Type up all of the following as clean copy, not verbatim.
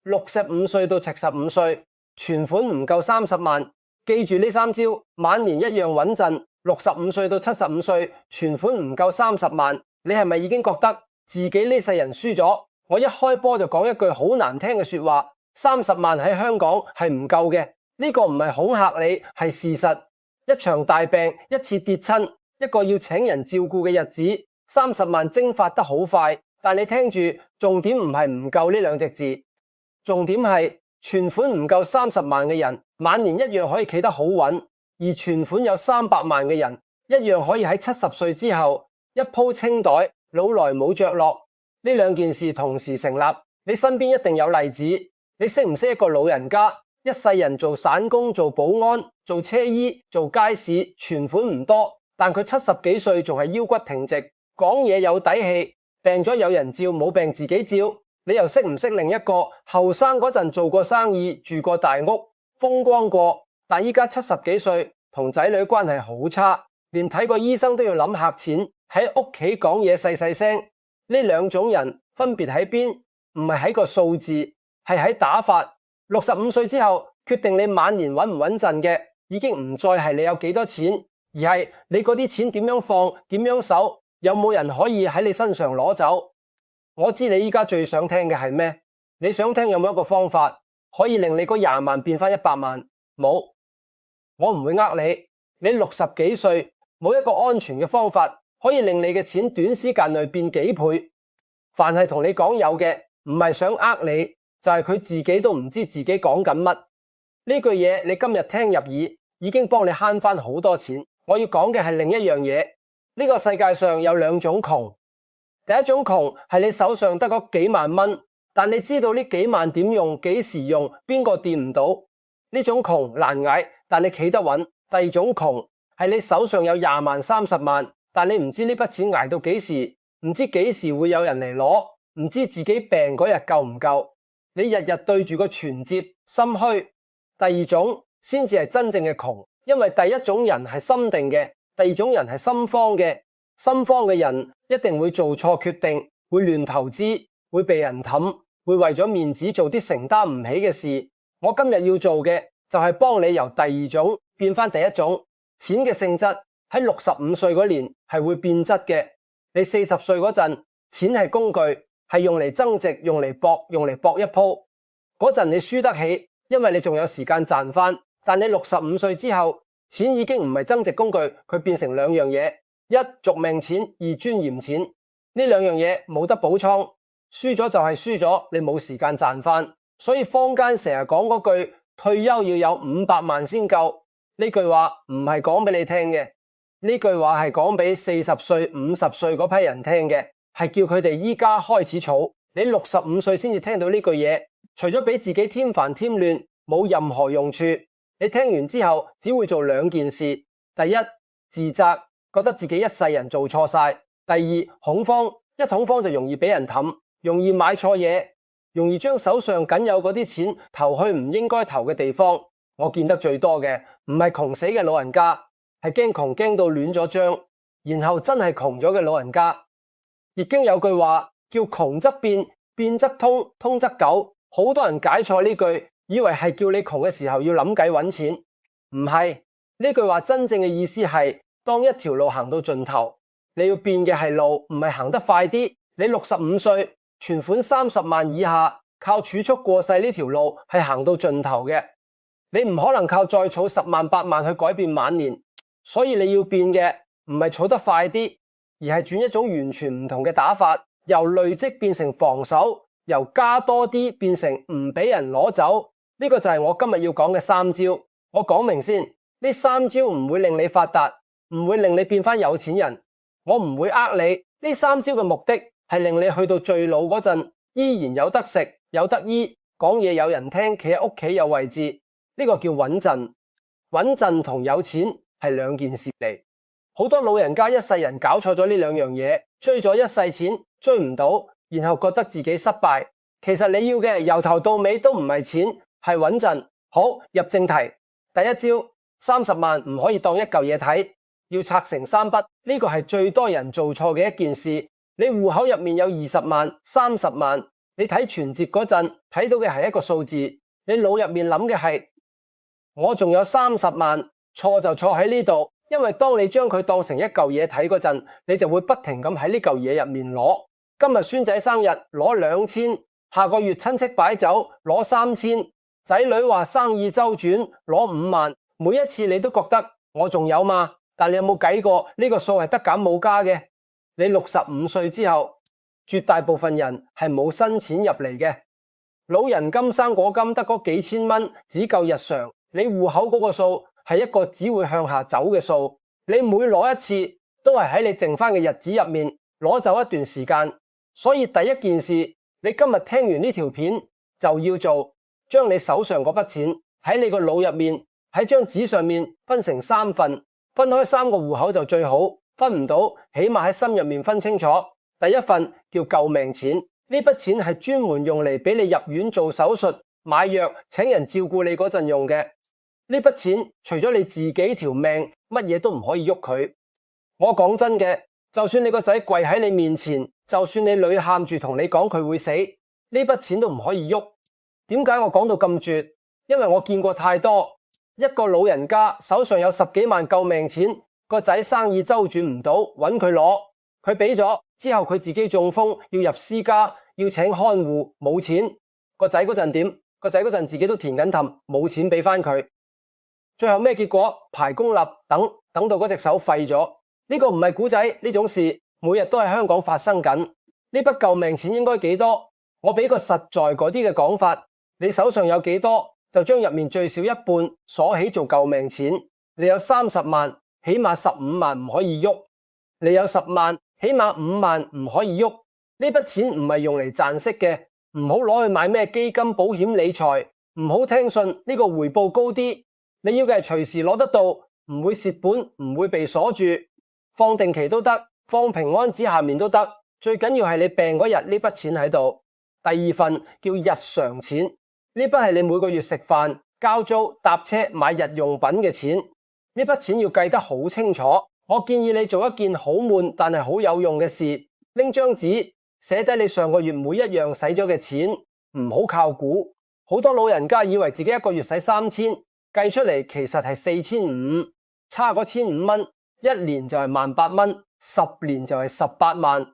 65歲到75歲，存款唔夠30萬，記住呢3招，晚年一樣穩陣。65歲到75歲，存款唔夠30萬，你係咪已經覺得自己呢世人輸咗？我一開波就講一句好難聽嘅說話，30萬喺香港係唔夠嘅，呢個唔係恐嚇你，係事實。一場大病，一次跌親，一個要請人照顧嘅日子，30萬蒸發得好快。但你聽住，重點唔係唔夠呢兩隻字，重點係存款唔夠30萬嘅人，晚年一樣可以企得好穩。而存款有300萬嘅人，一樣可以喺70歲之後一鋪清袋，老來冇着落。呢兩件事同時成立，你身邊一定有例子。你識唔識一個老人家，一世人做散工、做保安、做車衣、做街市，存款唔多，但佢70幾歲仲係腰骨挺直，講嘢有底氣，病咗有人照，冇病自己照。你又識唔識另一個後生嗰陣做過生意、住過大屋、風光過，但依家70幾歲，同仔女關係好差，連睇個醫生都要諗客錢，喺屋企講嘢細細聲。呢兩種人分別喺邊？唔係喺個數字，係喺打法。65歲之後，決定你晚年穩唔穩陣嘅，已經唔再係你有幾多錢，而係你嗰啲錢點樣放、點樣守，有冇人可以喺你身上攞走。我知你依家最想聽嘅係咩？你想聽有冇一個方法可以令你嗰20萬變翻100萬？冇，我唔會呃你。你60幾歲，冇一個安全嘅方法可以令你嘅錢短時間內變幾倍。凡係同你講有嘅，唔係想呃你，就係佢自己都唔知自己講緊乜。呢句嘢你今日聽入耳，已經幫你慳翻好多錢。我要講嘅係另一樣嘢。呢個世界上有兩種窮。第一種窮係你手上得嗰幾萬蚊，但你知道呢幾萬點用、幾時用、邊個掂唔到。呢種窮難捱，但你企得穩。第二種窮係你手上有20萬、30萬，但你唔知呢筆錢捱到幾時，唔知幾時會有人嚟攞，唔知自己病嗰日夠唔夠。你日日對住個存摺，心虛。第二種先至係真正嘅窮，因為第一種人係心定嘅，第二種人係心慌嘅。心慌嘅人一定會做錯決定，會亂投資，會被人氹，會為咗面子做啲承擔唔起嘅事。我今日要做嘅就係幫你由第二種變翻第一種。錢嘅性質喺65歲嗰年係會變質嘅。你40歲嗰陣，錢係工具，係用嚟增值，用嚟搏一鋪。嗰陣你輸得起，因為你仲有時間賺翻。但你65歲之後，錢已經唔係增值工具，佢變成兩樣嘢：一續命錢，二尊嚴錢。呢兩樣嘢冇得補倉，輸咗就係輸咗，你冇時間賺翻。所以坊間成日講嗰句退休要有500萬先夠，呢句話唔係講俾你聽嘅，呢句話係講俾40歲、50歲嗰批人聽嘅，係叫佢哋依家開始儲。你65歲先至聽到呢句嘢，除咗俾自己添煩添亂，冇任何用處。你聽完之後只會做兩件事：第一，自責，覺得自己一世人做錯晒；第二，恐慌，一恐慌就容易俾人氹，容易買錯嘢，容易將手上僅有嗰啲錢投去唔應該投嘅地方。我見得最多嘅唔係窮死嘅老人家，係驚到亂咗章，然後真係窮咗嘅老人家。易經有句話叫窮則變，變則通，通則久。好多人解錯呢句，以為係叫你窮嘅時候要諗計搵錢。唔係，呢句話真正嘅意思係當一條路行到盡頭，你要變嘅係路，唔係行得快啲。你65歲，存款30萬以下，靠儲蓄過世呢條路係行到盡頭嘅。你唔可能靠再儲10萬8萬去改變晚年，所以你要變嘅唔係儲得快啲，而係轉一種完全唔同嘅打法，由累積變成防守，由加多啲變成唔俾人攞走。呢個就係我今日要講嘅3招。我講明先，呢3招唔會令你發達，唔會令你變翻有錢人。我唔會呃你，呢3招嘅目的係令你去到最老嗰陣依然有得食，有得醫，講嘢有人聽，企喺屋企有位置。呢個叫穩陣。穩陣同有錢係兩件事嚟。好多老人家一世人搞錯咗呢兩樣嘢，追咗一世錢，追唔到，然後覺得自己失敗。其實你要嘅由頭到尾都唔係錢，係穩陣。好，入正題。第一招，30萬唔可以當一嚿嘢睇，要拆成3筆。呢個係最多人做錯嘅一件事。你戶口入面有20萬、30萬，你睇存摺嗰陣睇到嘅係一個數字，你腦入面諗嘅係我仲有30萬，錯就錯喺呢度。因為當你將佢當成一嚿嘢睇嗰陣，你就會不停咁喺呢嚿嘢入面攞。今日孫仔生日攞2000，下個月親戚擺酒攞3000，仔女話生意周轉攞5萬。每一次你都覺得我仲有嘛？但你有冇計過呢個數係得減冇加嘅？你65歲之後，絕大部分人係冇新錢入嚟嘅。老人金生果金得嗰幾千蚊，只夠日常。你戶口嗰個數係一個只會向下走嘅數，你每攞一次都係喺你剩翻嘅日子入面攞走一段時間。所以第一件事，你今日聽完呢條片就要做，將你手上嗰筆錢喺你個腦入面喺張紙上面分成3份，分開3個戶口就最好。分唔到，起碼喺心入面分清楚。第一份叫救命錢，呢筆錢係專門用嚟俾你入院做手術、買藥、請人照顧你嗰陣用嘅。呢筆錢除咗你自己條命，乜嘢都唔可以喐佢。我講真嘅，就算你個仔跪喺你面前，就算你女喊住同你講佢會死，呢筆錢都唔可以喐。點解我講到咁絕？因為我見過太多，一個老人家手上有10幾萬救命錢，個仔生意周轉唔到，揾佢攞，佢俾咗之後，佢自己中風要入私家，要請看護，冇錢。個仔嗰陣點？個仔嗰陣自己都填緊氹，冇錢俾翻佢。最後咩結果？排公立，等到嗰隻手廢咗。呢個唔係古仔，呢種事每日都喺香港發生緊。呢筆救命錢應該幾多？我俾個實在嗰啲嘅講法，你手上有幾多，就將入面最少一半鎖起做救命錢。你有30萬，起碼15萬唔可以喐；你有10萬，起碼5萬唔可以喐。呢筆錢唔係用嚟賺息嘅，唔好攞去買咩基金、保險、理財，唔好聽信呢個回報高啲。你要嘅係隨時攞得到，唔會蝕本，唔會被鎖住，放定期都得，放平安紙下面都得。最緊要係你病嗰日呢筆錢喺度。第二份叫日常錢，呢筆係你每個月食飯、交租、搭車、買日用品嘅錢。呢筆錢要計得好清楚。我建議你做一件好悶但係好有用嘅事，拎張紙寫低你上個月每一樣使咗嘅錢，唔好靠估。好多老人家以為自己一個月使3000，計出嚟其實係4500，差嗰1500蚊，一年就係18000蚊，10年就係18萬。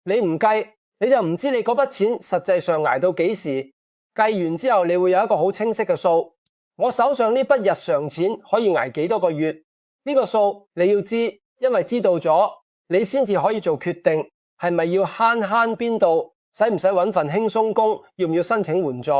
你唔計，你就唔知你嗰筆錢實際上捱到幾時。計完之後，你會有一個好清晰嘅數。我手上呢筆日常錢可以捱幾多個月？呢個數你要知，因為知道咗，你先至可以做決定，係咪要慳邊度，使唔使揾份輕鬆工，要唔要申請援助？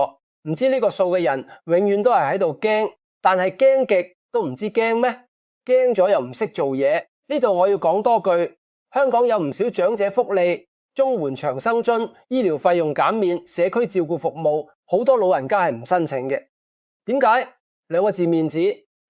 唔知呢個數嘅人，永遠都係喺度驚，但係驚極都唔知驚咩？驚咗又唔識做嘢。呢度我要講多句，香港有唔少長者福利、綜援長生津、醫療費用減免、社區照顧服務，好多老人家係唔申請嘅。點解？2個字面子，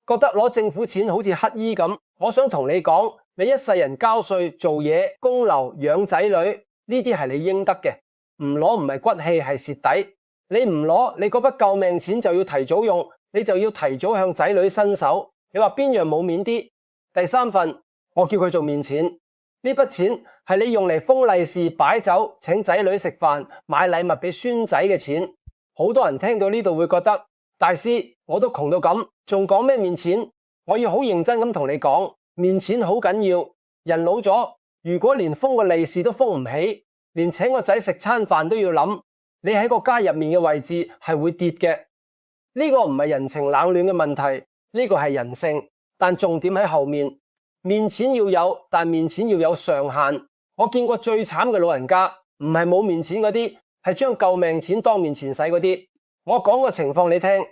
覺得攞政府錢好似乞衣咁。我想同你講，你一世人交稅、做嘢、供樓、養仔女，呢啲係你應得嘅。唔攞唔係骨氣，係蝕底。你唔攞，你嗰筆救命錢就要提早用，你就要提早向仔女伸手。你話邊樣冇面啲？第3份，我叫佢做面錢。呢筆錢係你用嚟封利是、擺酒、請仔女食飯、買禮物俾孫仔嘅錢。好多人聽到呢度會覺得，大師，我都窮到咁，仲講咩面錢？我要好認真咁同你講，面錢好緊要。人老咗，如果連封個利是都封唔起，連請個仔食餐飯都要諗，你喺個家入面嘅位置係會跌嘅。呢個唔係人情冷暖嘅問題，呢個係人性。但重點喺後面，面錢要有，但面錢要有上限。我見過最慘嘅老人家，唔係冇面錢嗰啲，係將救命錢當面錢使嗰啲。我講個情況你聽，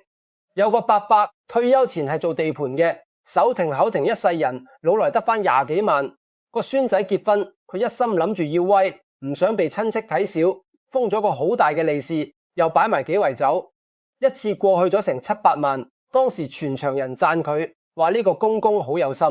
有個伯伯退休前係做地盤嘅，手停口停一世人，老來得返20幾萬。個孫仔結婚，佢一心諗住要威，唔想被親戚睇小，封咗個好大嘅利是，又擺埋幾圍酒，一次過去咗成700萬。當時全場人讚佢，話呢個公公好有心。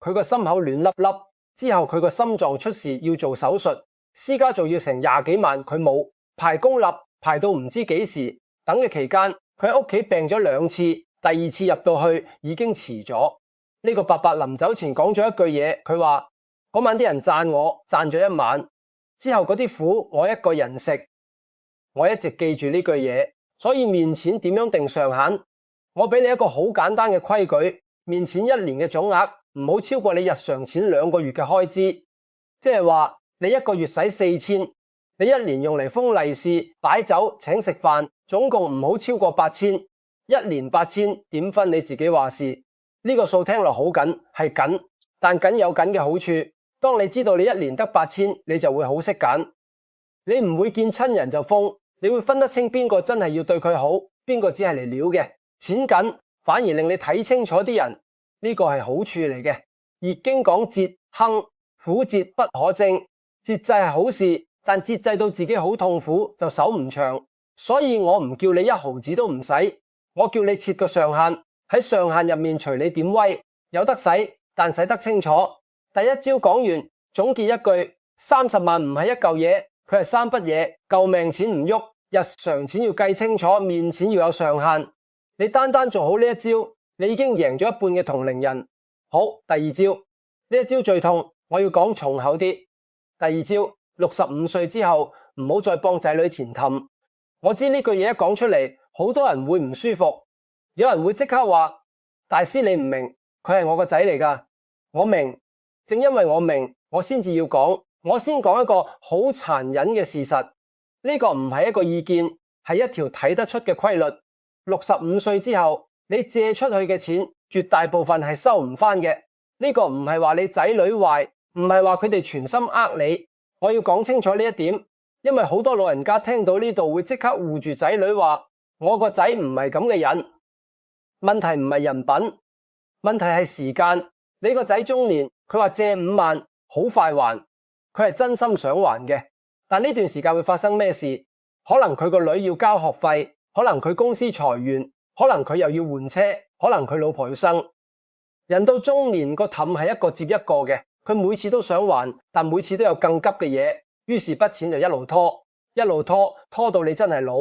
佢個心口暖粒粒，之後佢個心臟出事要做手術，私家做要成20幾萬，佢冇，排公立排到唔知幾時。等嘅期間，佢喺屋企病咗2次，第2次入到去已經遲咗。呢個伯伯臨走前講咗一句嘢，佢話嗰晚啲人讚我，讚咗1晚，之後嗰啲苦我一個人食。我一直記住呢句嘢，所以面錢點樣定上限？我俾你一個好簡單嘅規矩，面錢1年嘅總額唔好超過你日常錢2個月嘅開支，即係話你1個月使4000，你1年用嚟封利是、擺酒、請食飯，總共唔好超過8000，一年8000點分你自己話事。呢個數聽落好緊，係緊，但緊有緊嘅好處。當你知道你1年得8000，你就會好識揀。你唔會見親人就封，你會分得清邊個真係要對佢好，邊個只係嚟撩嘅。錢緊反而令你睇清楚啲人，呢個係好處嚟嘅。易經講節亨，苦節不可精。節制係好事，但節制到自己好痛苦就手唔長。所以我唔叫你1毫子都唔使，我叫你設個上限，喺上限入面隨你點威，有得使，但使得清楚。第一招講完，總結一句：30萬唔係一嚿嘢，佢係3筆嘢，救命錢唔喐，日常錢要計清楚，面錢要有上限。你單單做好呢一招，你已經贏咗一半嘅同齡人。好，第二招，呢一招最痛，我要講重口啲。第二招，65歲之後唔好再幫仔女填氹。我知呢句嘢一講出嚟，好多人會唔舒服，有人會即刻話：大師你唔明，佢係我個仔嚟噶。我明，正因為我明，我先至要講。我先講一個好殘忍嘅事實，呢個唔係一個意見，係一條睇得出嘅規律。65歲之後，你借出去嘅錢，絕大部分係收唔返嘅。呢個唔係話你仔女壞，唔係話佢哋全心呃你。我要講清楚呢一點，因為好多老人家聽到呢度會即刻護住仔女話：我個仔唔係咁嘅人。問題唔係人品，問題係時間。你個仔中年，佢話借5萬，好快還，佢係真心想還嘅。但呢段時間會發生咩事？可能佢個女要交學費，可能佢公司裁員，可能佢又要換車，可能佢老婆要生。人到中年個氹係一個接一個嘅，佢每次都想還，但每次都有更急嘅嘢，於是筆錢就一路拖，一路拖，拖到你真係老，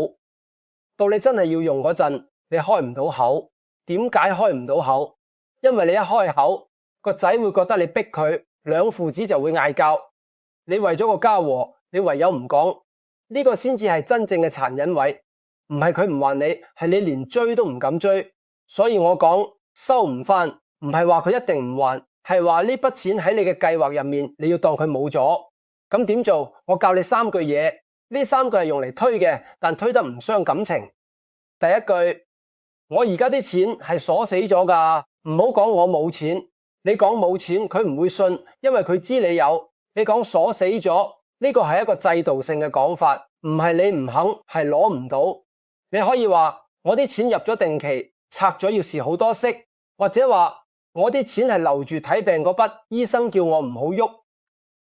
到你真係要用嗰陣，你開唔到口。點解開唔到口？因為你一開口，個仔會覺得你逼佢，兩父子就會嗌交。你為咗個家和，你唯有唔講。呢個先至係真正嘅殘忍位，唔係佢唔還你，係你連追都唔敢追。所以我講收唔返，唔係話佢一定唔還，係話呢筆錢喺你嘅計劃入面，你要當佢冇咗。咁點做？我教你3句嘢，呢3句係用嚟推嘅，但推得唔傷感情。第一句，我而家啲錢係鎖死咗㗎，唔好講我冇錢。你講冇錢，佢唔會信，因為佢知你有。你講鎖死咗，呢個係一個制度性嘅講法，唔係你唔肯，係攞唔到。你可以話我啲錢入咗定期，拆咗要蝕好多息，或者話我啲錢係留住睇病嗰筆，醫生叫我唔好喐。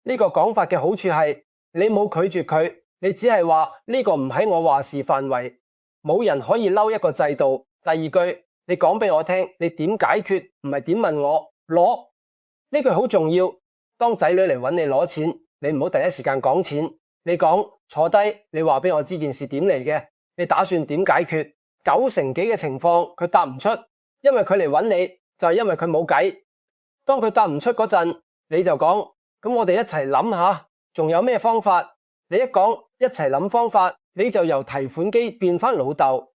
呢個講法嘅好處係你冇拒絕佢，你只係話呢個唔喺我話事範圍，冇人可以嬲一個制度。第二句，你講俾我聽，你點解決，唔係點問我攞。呢句好重要。當仔女嚟揾你攞錢，你唔好第一時間講錢，你講坐低，你話俾我知件事點嚟嘅，你打算點解決？9成幾嘅情況佢答唔出，因為佢嚟揾你就係因為佢冇計。當佢答唔出嗰陣，你就講咁我哋一齊諗下，仲有咩方法？你一講一齊諗方法，你就由提款機變返老豆。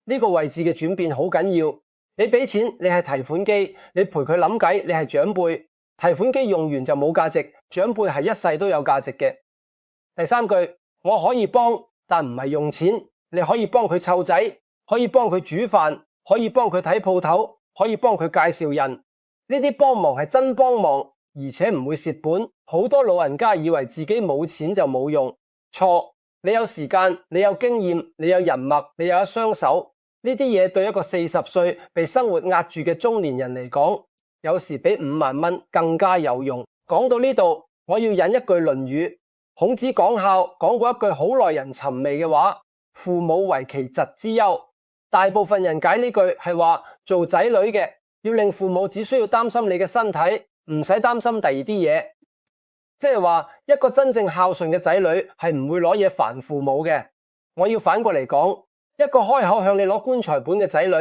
呢個位置嘅轉變好緊要。你俾錢，你係提款機，你陪佢諗計，你係長輩。提款機用完就冇價值，長輩係一世都有價值嘅。第3句，我可以幫，但唔係用錢。你可以幫佢湊仔，可以幫佢煮飯，可以幫佢睇鋪頭，可以幫佢介紹人。呢啲幫忙係真幫忙，而且唔會蝕本。好多老人家以為自己冇錢就冇用，錯。你有時間，你有經驗，你有人脈，你有一雙手，呢啲嘢對一個40歲被生活壓住嘅中年人嚟講，有時比5萬蚊更加有用。講到呢度，我要引一句《論語》，孔子講孝講過一句好耐人尋味嘅話：父母為其疾之憂。大部分人解呢句係話做仔女嘅要令父母只需要擔心你嘅身體，唔使擔心第二啲嘢。即係話一個真正孝順嘅仔女係唔會攞嘢煩父母嘅。我要反過嚟講，一個開口向你攞棺材本嘅仔女，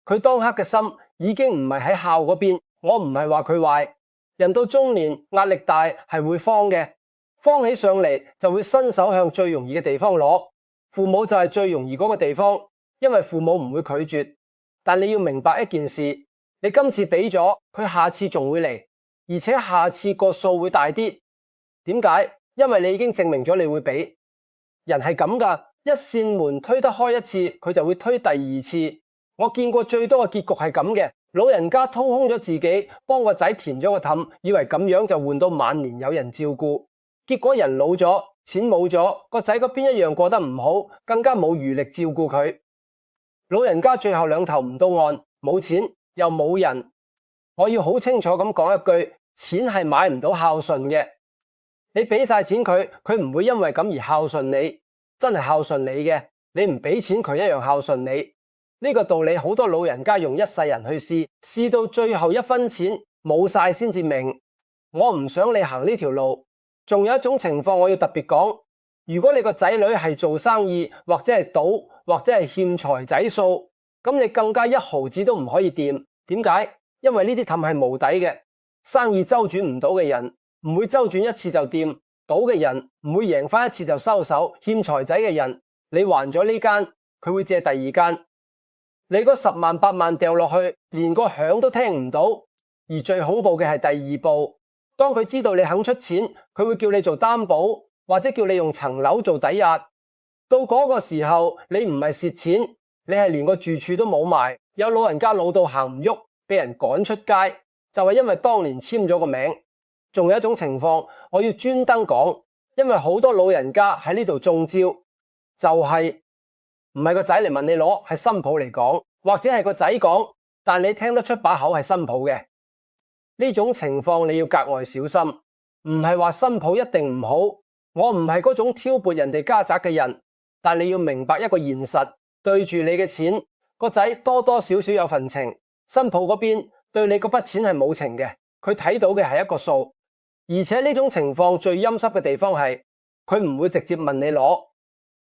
佢當刻嘅心已經唔係喺孝嗰邊。我唔係話佢壞，人到中年壓力大係會慌嘅，慌起上嚟就會伸手向最容易嘅地方攞。父母就係最容易嗰個地方，因為父母唔會拒絕。但你要明白一件事，你今次俾咗，佢下次仲會嚟，而且下次個數會大啲。點解？因為你已經證明咗你會俾。人係咁㗎，一扇門推得開一次，佢就會推第二次。我見過最多嘅結局係咁嘅，老人家掏空咗自己，幫個仔填咗個氹，以為咁樣就換到晚年有人照顧。結果人老咗，錢冇咗，個仔嗰邊一樣過得唔好，更加冇餘力照顧佢。老人家最後兩頭唔到岸，冇錢又冇人。我要好清楚咁講一句，錢係買唔到孝順嘅。你俾晒錢佢，佢唔會因為咁而孝順你，真係孝順你嘅。你唔俾錢佢一樣孝順你。呢個道理好多老人家用一世人去試，試到最後一分錢冇晒先至明。我唔想你行呢條路。仲有一種情況我要特別講，如果你個仔女係做生意或者係賭或者係欠財仔數，咁你更加一毫子都唔可以掂。點解？因為呢啲氹係無底嘅，生意周轉唔到嘅人唔會周轉一次就掂，賭嘅人唔會贏翻一次就收手，欠財仔嘅人你還咗呢間，佢會借第二間。你嗰10萬8萬掉落去，連個響都聽唔到。而最恐怖嘅係第二步，當佢知道你肯出錢，佢會叫你做擔保，或者叫你用層樓做抵押。到嗰個時候，你唔係蝕錢，你係連個住處都冇埋。有老人家老到行唔喐，俾人趕出街，就係因為當年簽咗個名。仲有一種情況，我要專登講，因為好多老人家喺呢度中招，就係唔係個仔嚟問你攞，係新抱嚟講，或者係個仔講，但你聽得出把口係新抱嘅。呢種情況你要格外小心，唔係話新抱一定唔好，我唔係嗰種挑撥人哋家宅嘅人，但你要明白一個現實，對住你嘅錢，個仔多多少少有份情，新抱嗰邊對你嗰筆錢係冇情嘅，佢睇到嘅係一個數。而且呢種情況最陰濕嘅地方係，佢唔會直接問你攞，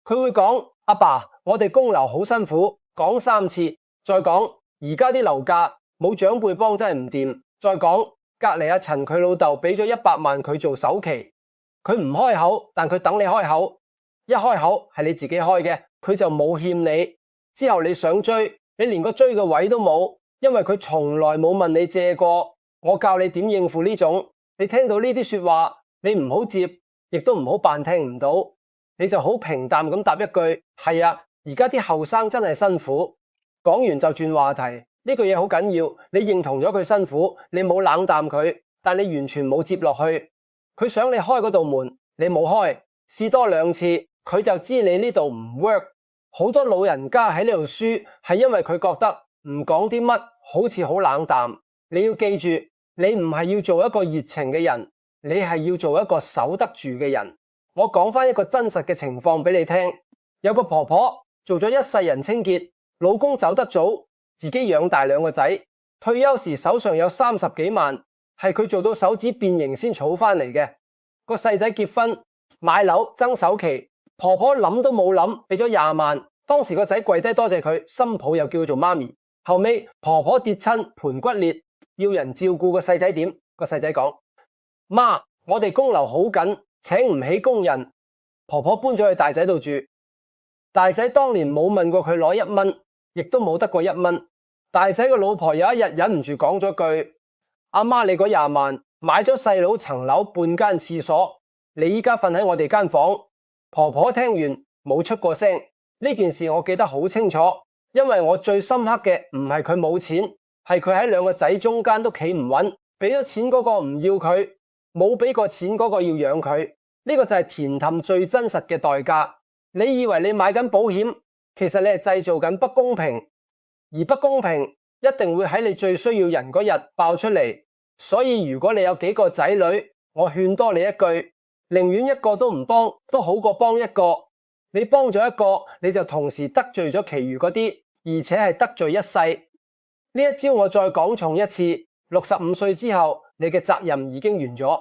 佢會講：阿爸，我哋供樓好辛苦，講3次，再講而家啲樓價冇長輩幫真係唔掂，再講隔籬阿陳佢老豆俾咗100萬佢做首期，佢唔開口，但佢等你開口，一開口係你自己開嘅，佢就冇欠你。之後你想追，你連個追嘅位都冇，因為佢從來冇問你借過。我教你點應付呢種。你聽到呢啲說話，你唔好接，亦都唔好扮聽唔到，你就好平淡咁答一句：係啊，而家啲後生真係辛苦。講完就轉話題，呢句嘢好緊要。你認同咗佢辛苦，你冇冷淡佢，但你完全冇接落去。佢想你開嗰道門，你冇開，試多2次，佢就知你呢度唔 work。好多老人家喺呢度輸，係因為佢覺得唔講啲乜好似好冷淡。你要記住，你唔係要做一個熱情嘅人，你係要做一個守得住嘅人。我講翻一個真實嘅情況俾你聽，有個婆婆做咗一世人清潔，老公走得早，自己養大2個仔，退休時手上有30幾萬，係佢做到手指變形先儲翻嚟嘅。個細仔結婚買樓爭首期，婆婆諗都冇諗，俾咗20萬。當時個仔跪低多謝佢，新抱又叫佢做媽咪。後尾婆婆跌親盤骨裂，要人照顧個細仔點？個細仔講：媽，我哋供樓好緊，請唔起工人。婆婆搬咗去大仔度住。大仔當年冇問過佢攞1蚊，亦都冇得過1蚊。大仔個老婆有一日忍唔住講咗句：阿媽，你嗰20萬買咗細佬層樓半間廁所，你依家瞓喺我哋間房。婆婆聽完冇出過聲。呢件事我記得好清楚，因為我最深刻嘅唔係佢冇錢，係佢喺2個仔中間都企唔穩，俾咗錢嗰個唔要佢，冇俾過錢嗰個要養佢。呢個就係填氹最真實嘅代價。你以為你買緊保險，其實你係製造緊不公平，而不公平一定會喺你最需要人嗰日爆出嚟。所以如果你有幾個仔女，我勸多你一句，寧願一個都唔幫，都好過幫一個。你幫咗一個，你就同時得罪咗其餘嗰啲，而且係得罪一世。呢一招我再講重一次，65歲之後，你嘅責任已經完咗。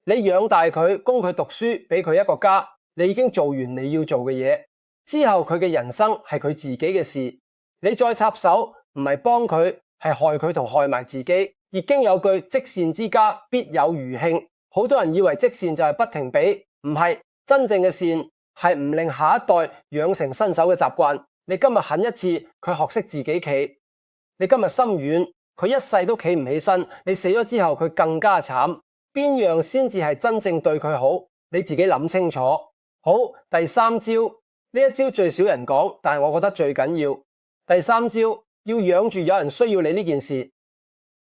你養大佢，供佢讀書，俾佢一個家，你已經做完你要做嘅嘢。之後佢嘅人生係佢自己嘅事，你再插手，唔係幫佢，係害佢同害埋自己。易經有句積善之家必有餘慶，好多人以為積善就係不停俾，唔係，真正嘅善係唔令下一代養成新手嘅習慣。你今日狠一次，佢學識自己企；你今日心軟，佢一世都企唔起身。你死咗之後，佢更加慘。邊樣先至係真正對佢好？你自己諗清楚。好，第三招，呢一招最少人講，但係我覺得最緊要。第三招，要養住有人需要你呢件事。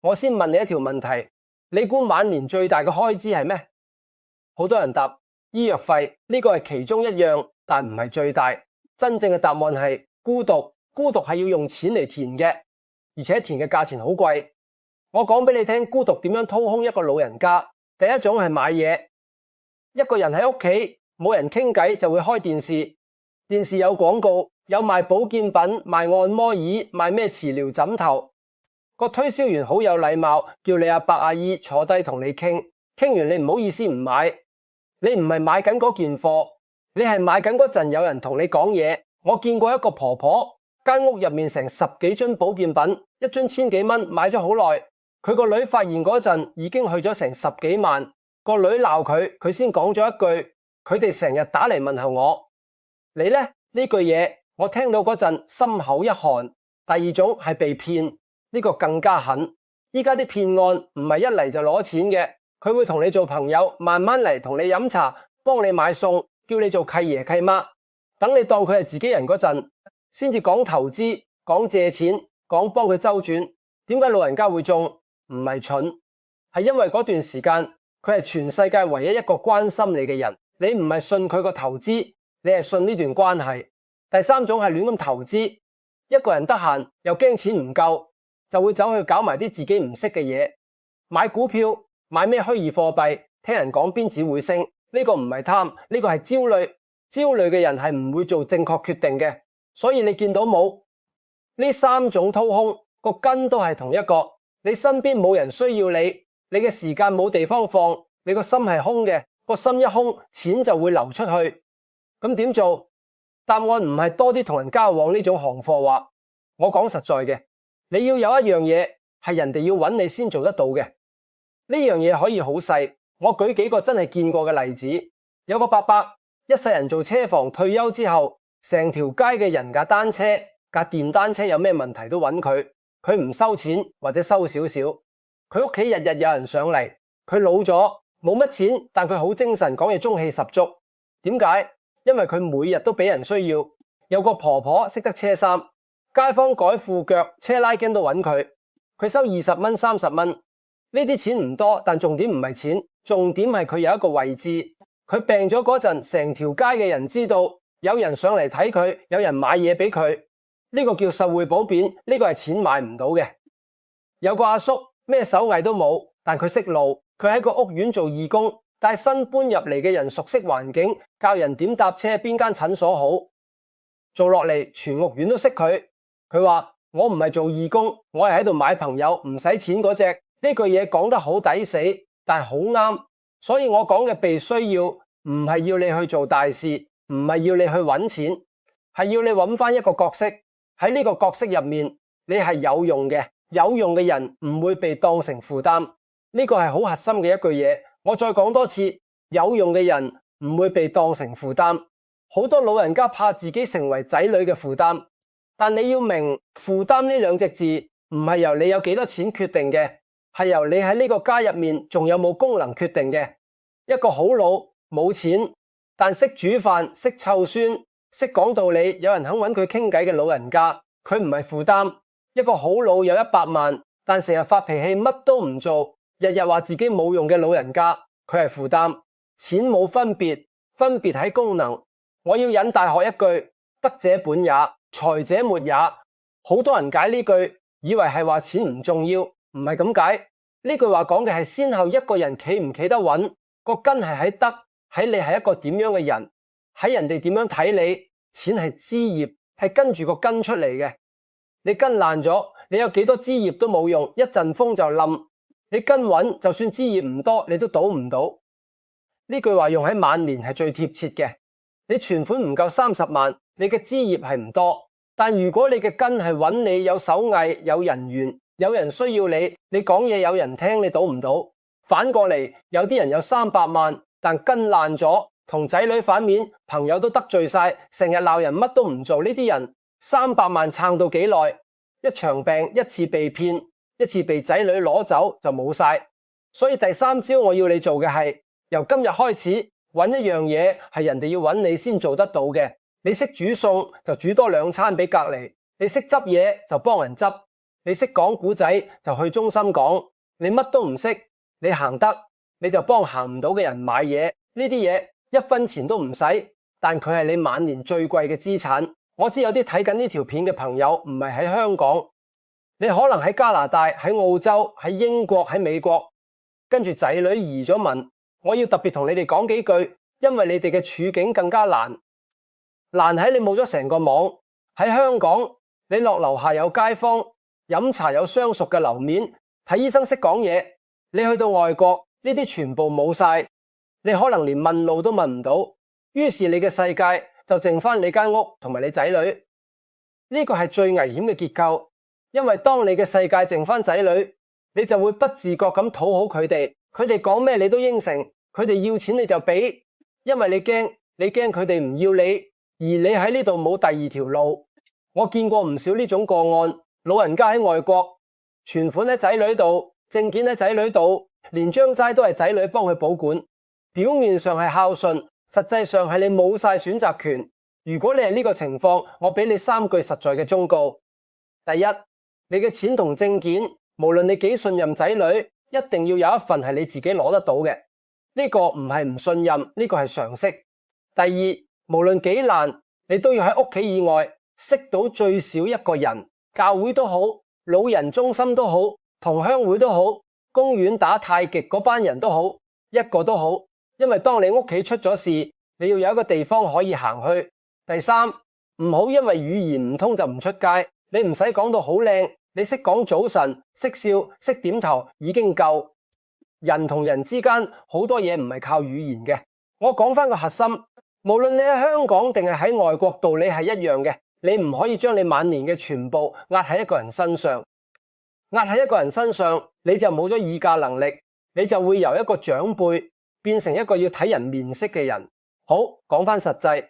我先問你一條問題，你估晚年最大嘅開支係咩？好多人答醫藥費，呢個係其中一樣，但唔係最大。真正嘅答案係孤獨。孤獨係要用錢嚟填嘅，而且填嘅價錢好貴。我講俾你聽，孤獨點樣掏空一個老人家。第一種係買嘢，一個人喺屋企冇人傾偈就會開電視，電視有廣告，有賣保健品、賣按摩椅、賣咩磁療枕頭。個推銷員好有禮貌，叫你阿伯阿姨坐低同你傾，傾完你唔好意思唔買。你唔係買緊嗰件貨，你係買緊嗰陣有人同你講嘢。我見過一個婆婆，間屋入面成10幾樽保健品，一樽1000幾蚊，買咗好耐。佢個女發現嗰陣已經去咗成10幾萬，個女鬧佢，佢先講咗一句：佢哋成日打嚟問候我。你呢？呢句嘢我聽到嗰陣心口一寒。第二種係被騙，呢個更加狠。依家啲騙案唔係一嚟就攞錢嘅，佢會同你做朋友，慢慢嚟同你飲茶，幫你買餸，叫你做契爺契媽。等你當佢係自己人嗰陣，先至講投資、講借錢、講幫佢周轉。點解老人家會中？唔係蠢，係因為嗰段時間佢係全世界唯一一個關心你嘅人。你唔係信佢個投資，你係信呢段關係。第三種係亂咁投資，一個人得閒又驚錢唔夠，就會走去搞埋啲自己唔識嘅嘢，買股票，買咩虛擬貨幣，聽人講邊指會升。呢個唔係貪，呢個係焦慮。焦慮嘅人係唔會做正確決定嘅。所以你見到冇？呢三種掏空個根都係同一個。你身邊冇人需要你，你嘅時間冇地方放，你個心係空嘅，個心一空，錢就會流出去。咁點做？答案唔係多啲同人交往呢種行貨話。我講實在嘅，你要有一樣嘢係人哋要揾你先做得到嘅。呢樣嘢可以好細，我舉幾個真係見過嘅例子。有個伯伯一世人做車房，退休之後，成條街嘅人架單車、架電單車有咩問題都揾佢。佢唔收錢或者收少少，佢屋企日日有人上嚟。佢老咗冇乜錢，但佢好精神，講嘢中氣十足。點解？因為佢每日都俾人需要。有個婆婆識得車衫，街坊改褲腳、車拉筋都揾佢。佢收20蚊、30蚊，呢啲錢唔多，但重點唔係錢，重點係佢有一個位置。佢病咗嗰陣，成條街嘅人知道，有人上嚟睇佢，有人買嘢俾佢。呢個叫實惠補扁，呢個係錢買唔到嘅。有個阿叔咩手藝都冇，但佢識路，佢喺個屋苑做義工，帶新搬入嚟嘅人熟悉環境，教人點搭車，邊間診所好。做落嚟全屋苑都識佢。佢話：我唔係做義工，我係喺度買朋友，唔使錢嗰隻。呢句嘢講得好抵死，但係好啱。所以我講嘅被需要，唔係要你去做大事，唔係要你去揾錢，係要你揾翻一個角色。喺呢個角色入面，你係有用嘅，有用嘅人唔會被當成負擔。呢個係好核心嘅一句嘢。我再講多次，有用嘅人唔會被當成負擔。好多老人家怕自己成為仔女嘅負擔，但你要明，負擔呢兩隻字唔係由你有幾多錢決定嘅，係由你喺呢個家入面仲有冇功能決定嘅。一個好老冇錢，但識煮飯、識湊孫、識講道理，有人肯揾佢傾偈嘅老人家，佢唔係負擔。一個好老有100萬，但成日發脾氣，乜都唔做，日日話自己冇用嘅老人家，佢係負擔。錢冇分別，分別喺功能。我要引大學一句：德者本也，財者沒也。好多人解呢句，以為係話錢唔重要，唔係咁解。呢句話講嘅係先後一個人企唔企得穩，個根係喺德，喺你係一個點樣嘅人，喺人哋點樣睇你。錢係枝葉，係跟住個根出嚟嘅。你根爛咗，你有幾多枝葉都冇用，一陣風就冧。你根穩，就算枝葉唔多，你都倒唔到。呢句話用喺晚年係最貼切嘅。你存款唔夠30萬，你嘅枝葉係唔多，但如果你嘅根係穩，你有手藝、有人緣、有人需要你，你講嘢有人聽，你倒唔到。反過嚟，有啲人有300萬，但根爛咗，同仔女反面，朋友都得罪晒，成日鬧人乜都唔做，呢啲人300萬撐到幾耐？一場病，一次被騙，一次被仔女攞走就冇晒。所以第3招我要你做嘅係，由今日開始揾一樣嘢係人哋要揾你先做得到嘅。你識煮餸就煮多2餐俾隔離，你識執嘢就幫人執，你識講古仔就去中心講，你乜都唔識，你行得你就幫行唔到嘅人買嘢，呢啲嘢1分錢都唔使，但佢係你晚年最貴嘅資產。我知有啲睇緊呢條片嘅朋友唔係喺香港，你可能喺加拿大、喺澳洲、喺英國、喺美國，跟住仔女移咗民。我要特別同你哋講幾句，因為你哋嘅處境更加難喺你冇咗成個網。喺香港，你落樓下有街坊，飲茶有相熟嘅樓面，睇醫生識講嘢。你去到外國，呢啲全部冇晒，你可能連問路都問唔到，於是你嘅世界就剩翻你間屋同埋你仔女。呢個係最危險嘅結構，因為當你嘅世界剩翻仔女，你就會不自覺咁討好佢哋，佢哋講咩你都應承，佢哋要錢你就俾，因為你驚佢哋唔要你，而你喺呢度冇第二條路。我見過唔少呢種個案，老人家喺外國，存款喺仔女度，證件喺仔女度，連張齋都係仔女幫佢保管，表面上係孝順，實際上係你冇晒選擇權。如果你係呢個情況，我俾你3句實在嘅忠告。第一，你嘅錢同證件，無論你幾信任仔女，一定要有一份係你自己攞得到嘅。呢個唔係唔信任，呢個係常識。第二，無論幾難，你都要喺屋企以外識到最少一個人，教會都好，老人中心都好，同鄉會都好，公園打太極嗰班人都好，一個都好。因為當你屋企出咗事，你要有一個地方可以行去。第三，唔好因為語言唔通就唔出街，你唔使講到好靚，你識講早晨，識笑，識點頭已經夠。人同人之間好多嘢唔係靠語言嘅。我講翻個核心，無論你喺香港定係喺外國，道理係一樣嘅。你唔可以將你晚年嘅全部壓喺一個人身上，壓喺一個人身上，你就冇咗議價能力，你就會由一個長輩變成一個要睇人面色嘅人。好，講翻實際，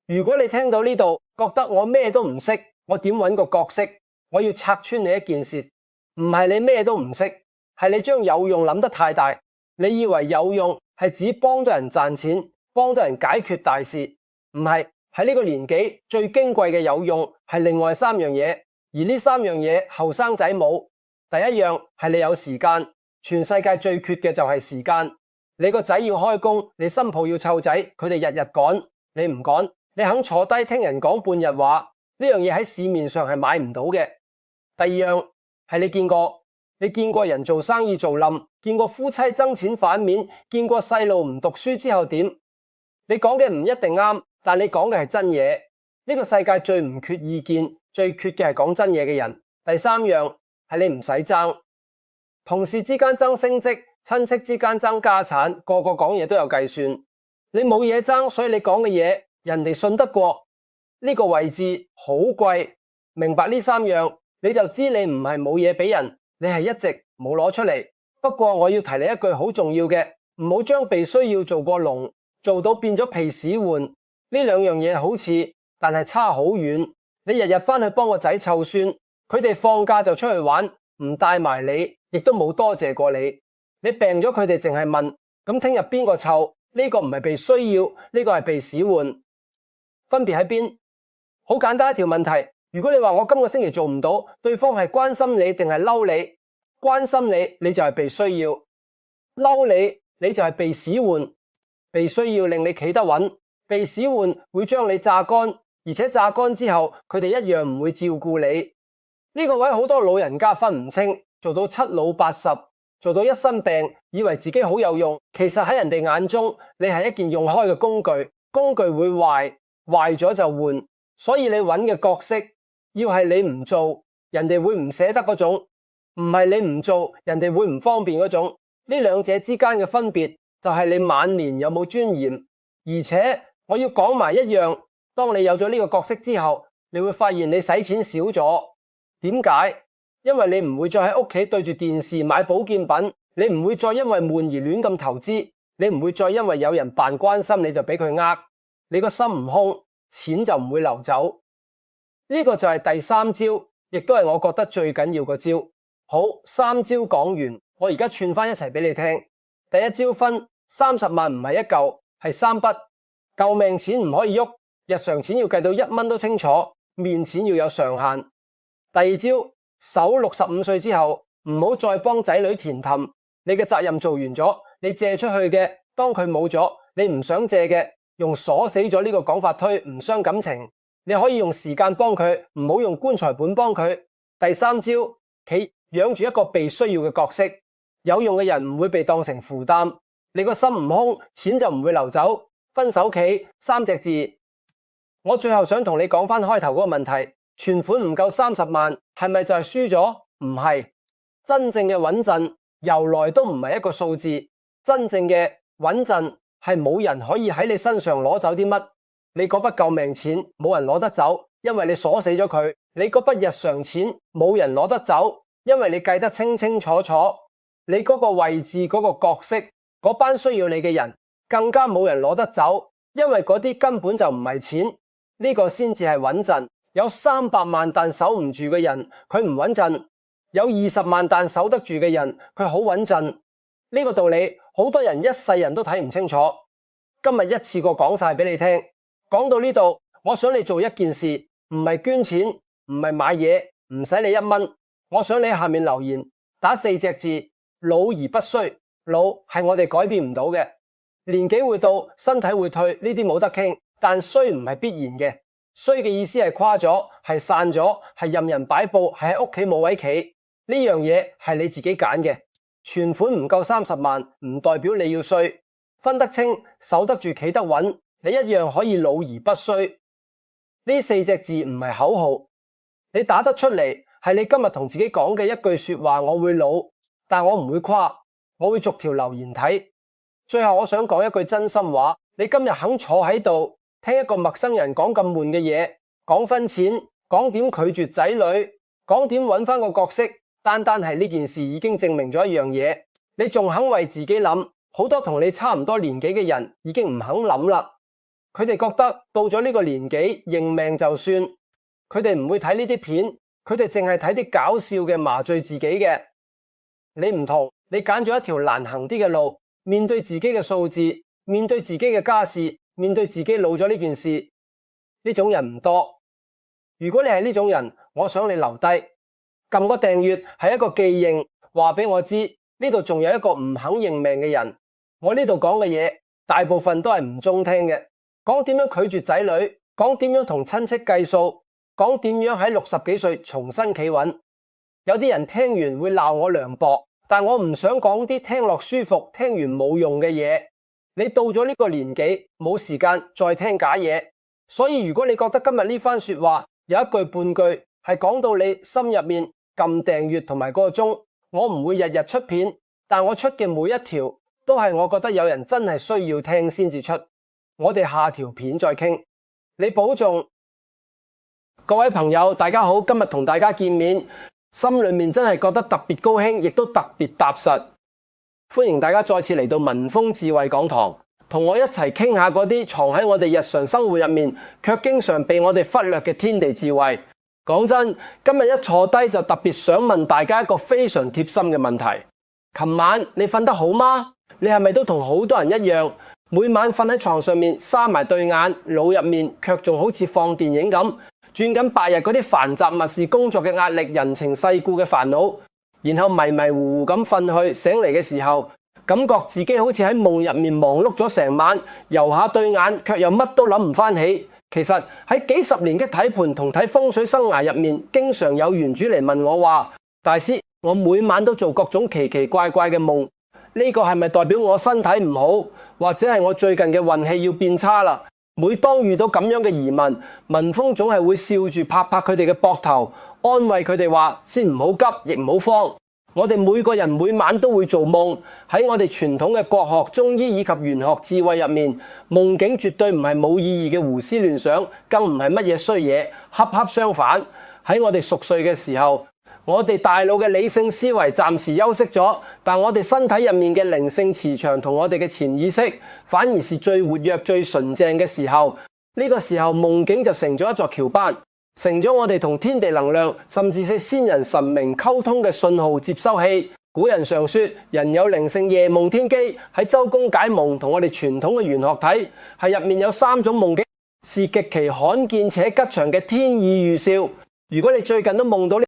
如果你聽到呢度覺得我咩都唔識，我點揾個角色？我要拆穿你一件事，唔係你咩都唔識，係你將有用諗得太大。你以為有用係指幫到人賺錢，幫到人解決大事，唔係。喺呢個年紀最矜貴嘅有用係另外3樣嘢，而呢3樣嘢後生仔冇。第一樣係你有時間，全世界最缺嘅就係時間。你個仔要開工，你新抱要湊仔，佢哋日日趕，你唔趕，你肯坐低聽人講半日話，呢樣嘢喺市面上係買唔到嘅。第二樣係你見過人做生意做冧，見過夫妻爭錢反面，見過細路唔讀書之後點？你講嘅唔一定啱，但你講嘅係真嘢。呢個世界最唔缺意見，最缺嘅係講真嘢嘅人。第3樣係你唔使爭，同事之間爭升職，親戚之間爭家產，個個講嘢都有計算。你冇嘢爭，所以你講嘅嘢人哋信得過。呢個位置好貴，明白呢3樣你就知你唔係冇嘢俾人，你係一直冇攞出嚟。不過我要提你一句好重要嘅，唔好將被需要做過龍，做到變咗屁屎換。呢2樣嘢好似，但係差好遠。你日日翻去幫個仔湊孫，佢哋放假就出去玩，唔帶埋你，亦都冇多謝過你。你病咗，佢哋淨係問，咁聽日邊個湊？呢個唔係被需要，呢個係被使喚。分別喺邊？好簡單一條問題。如果你話我今個星期做唔到，對方係關心你定係嬲你？關心你，你就係被需要；嬲你，你就係被使喚。被需要令你企得穩，被使喚會將你榨乾，而且榨乾之後，佢哋一樣唔會照顧你。呢個位好多老人家分唔清，做到7老8十，做到一身病，以為自己好有用，其實喺人哋眼中，你係一件用開嘅工具，工具會壞，壞咗就換。所以你揾嘅角色，要係你唔做，人哋會唔捨得嗰種，唔係你唔做，人哋會唔方便嗰種。呢兩者之間嘅分別，就係你晚年有冇尊嚴。而且我要講埋一樣，當你有咗呢個角色之後，你會發現你使錢少咗。點解？因為你唔會再喺屋企對住電視買保健品，你唔會再因為悶而亂咁投資，你唔會再因為有人扮關心你就俾佢呃，你個心唔空，錢就唔會流走。呢個就係第三招，亦都係我覺得最緊要個招。好，三招講完，我而家串翻一齊俾你聽。第一招分30萬唔係一嚿，係3筆。救命錢唔可以喐，日常錢要計到1蚊都清楚，面錢要有上限。第二招，守65歲之後，唔好再幫仔女填氹，你嘅責任做完咗，你借出去嘅，當佢冇咗，你唔想借嘅，用鎖死咗呢個講法推，唔傷感情。你可以用時間幫佢，唔好用棺材本幫佢。第三招，企養住一個被需要嘅角色，有用嘅人唔會被當成負擔，你個心唔空，錢就唔會流走。分手企3隻字。我最後想同你講翻開頭嗰個問題，存款唔夠30萬，係咪就係輸咗？唔係，真正嘅穩陣由來都唔係一個數字，真正嘅穩陣係冇人可以喺你身上攞走啲乜。你嗰筆救命錢冇人攞得走，因為你鎖死咗佢；你嗰筆日常錢冇人攞得走，因為你計得清清楚楚。你嗰個位置嗰個角色，嗰班需要你嘅人，更加冇人攞得走，因為嗰啲根本就唔係錢。呢個先至係穩陣。有300萬但守唔住嘅人，佢唔穩陣；有20萬但守得住嘅人，佢好穩陣。呢個道理好多人一世人都睇唔清楚。今日一次過講晒俾你聽。講到呢度，我想你做一件事，唔係捐錢，唔係買嘢，唔使你1蚊。我想你喺下面留言，打4隻字：老而不衰。老係我哋改變唔到嘅，年紀會到，身體會退，呢啲冇得傾。但衰唔係必然嘅，衰嘅意思係垮咗，係散咗，係任人擺布，係喺屋企冇位企。呢樣嘢係你自己揀嘅。存款唔夠30萬，唔代表你要衰。分得清，守得住，企得穩，你一樣可以老而不衰。呢4隻字唔係口號，你打得出嚟，係你今日同自己講嘅一句說話。我會老，但我唔會誇，我會逐條留言睇。最後我想講一句真心話，你今日肯坐喺度聽一個陌生人講咁悶嘅嘢，講分錢，講點拒絕仔女，講點揾翻個角色，單係呢件事已經證明咗一樣嘢，你仲肯為自己諗。好多同你差唔多年紀嘅人已經唔肯諗啦，佢哋覺得到咗呢個年紀認命就算，佢哋唔會睇呢啲片，佢哋淨係睇啲搞笑嘅麻醉自己嘅。你唔同，你揀咗一條難行啲嘅路，面對自己嘅數字，面對自己嘅家事，面對自己老咗呢件事，呢種人唔多。如果你係呢種人，我想你留低，撳個訂閱係一個記認，話俾我知呢度仲有一個唔肯認命嘅人。我呢度講嘅嘢大部分都係唔中聽嘅，講點樣拒絕仔女，講點樣同親戚計數，講點樣喺60幾歲重新企穩。有啲人聽完會鬧我涼薄，但我唔想講啲聽落舒服，聽完冇用嘅嘢。你到咗呢個年紀，冇時間再聽假嘢。所以如果你覺得今日呢番說話有一句半句係講到你心入面，撳訂閱同埋個鐘，我唔會日日出片，但我出嘅每一條都係我覺得有人真係需要聽先至出。我哋下條片再傾，你保重。各位朋友大家好，今日同大家見面，心裏面真係覺得特別高興，亦都特別踏實。歡迎大家再次嚟到文峰智慧講堂，同我一齊傾下嗰啲藏喺我哋日常生活入面卻經常被我哋忽略嘅天地智慧。講真，今日一坐低就特別想問大家一個非常貼心嘅問題。琴晚你瞓得好嗎？你係咪都同好多人一樣，每晚瞓喺床上面閂埋對眼，腦入面卻仲好似放電影咁轉緊白日嗰啲繁雜物事、工作嘅壓力、人情世故嘅煩惱，然後迷迷糊糊咁瞓去，醒嚟嘅時候感覺自己好似喺夢入面忙碌咗成晚，游下對眼卻又乜都諗唔翻起。其實喺幾十年嘅睇盤同睇風水生涯入面，經常有園主嚟問我話：大師，我每晚都做各種奇奇怪怪嘅夢，呢個係咪代表我身體唔好，或者係我最近嘅運氣要變差啦？每當遇到咁樣嘅疑問，文峰總係會笑住拍拍佢哋嘅膊頭，安慰佢哋話：先唔好急，亦唔好慌。我哋每個人每晚都會做夢，喺我哋傳統嘅國學、中醫以及玄學智慧入面，夢境絕對唔係冇意義嘅胡思亂想，更唔係乜嘢衰嘢。恰恰相反，喺我哋熟睡嘅時候，我哋大腦嘅理性思維暫時休息咗，但我哋身體入面嘅靈性磁場同我哋嘅潛意識反而是最活躍、最純正嘅時候。呢個時候夢境就成咗一座橋班，成咗我哋同天地能量，甚至係先人神明溝通嘅信號接收器。古人常說，人有靈性，夜夢天機。喺周公解夢同我哋傳統嘅玄學睇，係入面有3種夢境，是極其罕見且吉祥嘅天意預兆。如果你最近都夢到